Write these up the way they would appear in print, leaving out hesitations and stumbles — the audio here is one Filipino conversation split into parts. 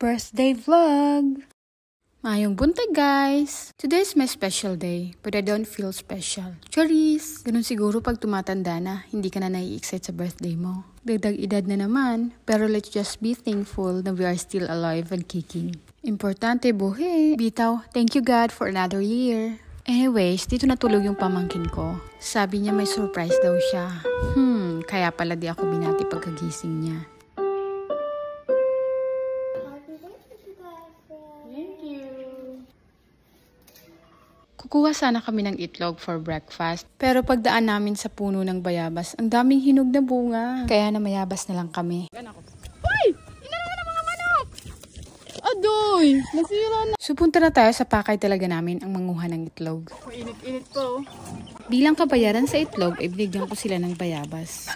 birthday vlog! Mayong buntag guys! Today is my special day, but I don't feel special. Charis! Ganun siguro pag tumatanda na, hindi ka na nai-excite sa birthday mo. Dagdag edad na naman, pero let's just be thankful na we are still alive and kicking. Importante buhay! Bitaw, thank you God for another year. Anyways, dito natulog yung pamangkin ko. Sabi niya may surprise daw siya. Kaya pala di ako binati pagkagising niya. Kukuha sana kami ng itlog for breakfast. Pero pagdaan namin sa puno ng bayabas, ang daming hinog na bunga. Kaya na mayabas na lang kami. Hoy! Inarawan ng mga manok! Adoy! Nasira na. So punta na tayo sa pakay talaga namin ang manguha ng itlog. Init-init ko. Bilang kabayaran sa itlog, ay binigyan ko sila ng bayabas.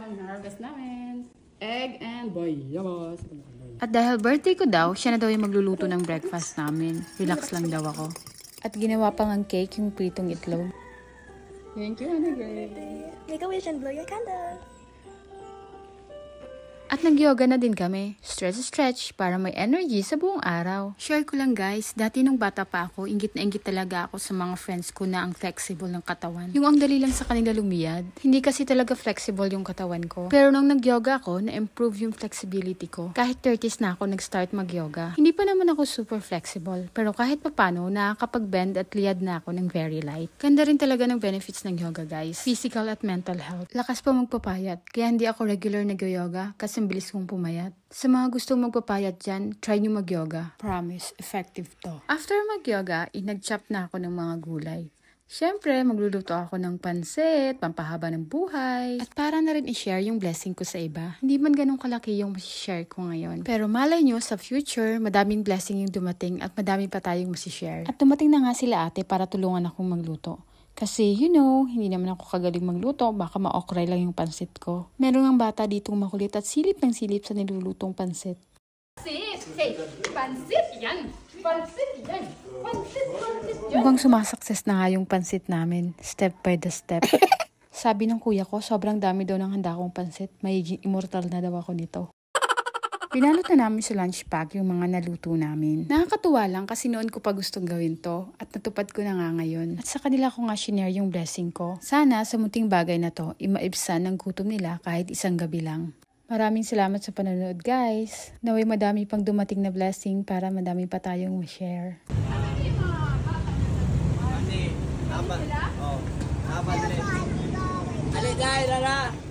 Ang harvest namin. Egg and bayabas. At dahil birthday ko daw, siya na daw yung magluluto ng breakfast namin. Relax lang daw ako. At ginawa pang ang cake yung pritong itlog. Thank you, Anagay. Make a wish and blow your candle. At nag-yoga na din kami. Stretch para may energy sa buong araw. Share ko lang guys, dati nung bata pa ako, inggit na inggit talaga ako sa mga friends ko na ang flexible ng katawan. Yung ang dali lang sa kanila lumiyad. Hindi kasi talaga flexible yung katawan ko. Pero nung nag-yoga ako, na-improve yung flexibility ko. Kahit 30s na ako nag-start mag-yoga. Hindi pa naman ako super flexible. Pero kahit papano, nakakapag-bend at liyad na ako ng very light. Ganda rin talaga ng benefits ng yoga guys. Physical at mental health. Lakas pa magpapayat. Kaya hindi ako regular nag-yoga kasi ang bilis kong pumayat. Sa mga gustong magpapayat dyan, try nyo mag-yoga. Promise, effective to. After mag-yoga, nag-chop na ako ng mga gulay. Siyempre, magluluto ako ng pansit, pampahaba ng buhay. At para na rin i-share yung blessing ko sa iba. Hindi man ganun kalaki yung share ko ngayon. Pero malay nyo, sa future, madaming blessing yung dumating at madami pa tayong masishare. At dumating na nga sila ate para tulungan akong magluto. Kasi, you know, hindi naman ako kagaling magluto, baka ma-okray lang yung pansit ko. Meron ng bata ditong makulit at silip ng silip sa nilulutong pansit. Pansit! Hey! Pansit yan! Pansit yan! Pansit yan! Mukhang sumasakses na nga yung pansit namin, step by the step. Sabi ng kuya ko, sobrang dami daw ng handa kong pansit. Magiging immortal na daw ako nito. Pinalot na namin sa lunch pack yung mga naluto namin. Nakakatuwa lang kasi noon ko pa gustong gawin to at natupad ko na nga ngayon. At sa kanila ko nga shinare yung blessing ko. Sana sa munting bagay na to, imaibsan ng gutom nila kahit isang gabi lang. Maraming salamat sa panonood guys. Naway madami pang dumating na blessing para madami pa tayong ma-share. Ali, guys, Rara!